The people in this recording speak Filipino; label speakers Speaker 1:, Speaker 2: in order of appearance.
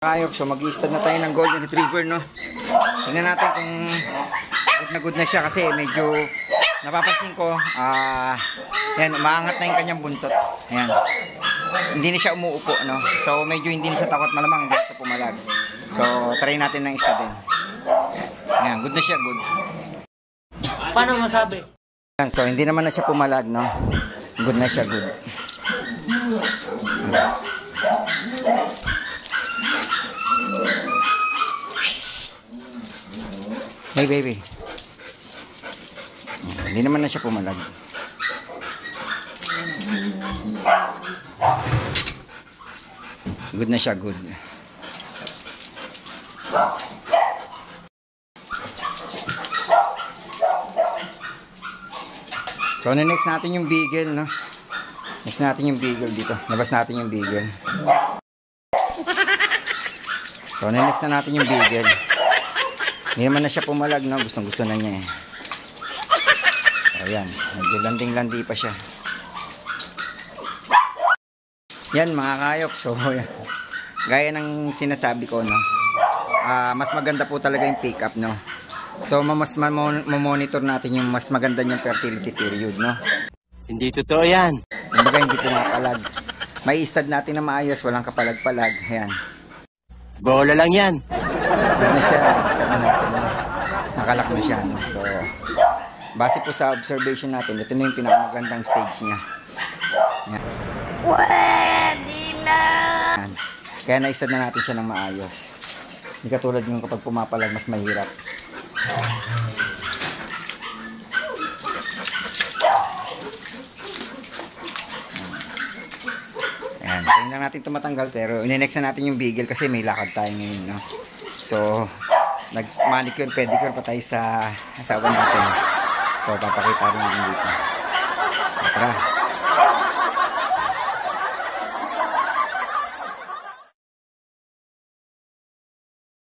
Speaker 1: kayop. So mag-i-stud na tayo ng golden retriever, no? Tingnan natin kung good na siya kasi medyo napapansin ko, yan, umaangat na yung kanyang buntot. Ayan. Hindi na siya umuupo, no? So medyo hindi na siya takot, malamang hindi siya pumalag. So try natin ng istudin. Ayan, good na siya, good.
Speaker 2: Paano masabi?
Speaker 1: Ayan, so hindi naman na siya pumalag, no? Good na siya, good. Hey baby. Hindi naman na siya pumalag. Good na siya, good. So next natin yung beagle, no? Next natin yung beagle dito. Labas natin yung beagle. So next na natin yung beagle. Hindi naman na siya pumalag, no? Gustong-gusto na niya eh. So, ayan. Medyo landing-landi pa siya. Yan, mga kayok. So, yan. Gaya ng sinasabi ko, no? Mas maganda po talaga yung pick-up, no? So, mas mamonitor natin yung mas maganda niyang fertility period, no?
Speaker 2: Hindi totoo yan.
Speaker 1: Kumbaga, hindi pumapalag. May stud natin na maayos, walang kapalag-palag. Ayan.
Speaker 2: Bola lang yan.
Speaker 1: Ano siya, stud na natin, no? Nakalak na siya, no? So, base po sa observation natin, ito na yung pinakamagandang stage niya. Ayan.
Speaker 3: Pwede na!
Speaker 1: Ayan. Kaya na-stud na natin siya ng maayos. Hindi katulad yung kapag pumapalag, mas mahirap. Ayan, tingnan natin ito matanggal, pero ine-next na natin yung beagle kasi may lakad tayo ngayon, no? So, nag-manicure, pedicure pa tayo sa asawa natin. So, papakita rin natin dito. Tara.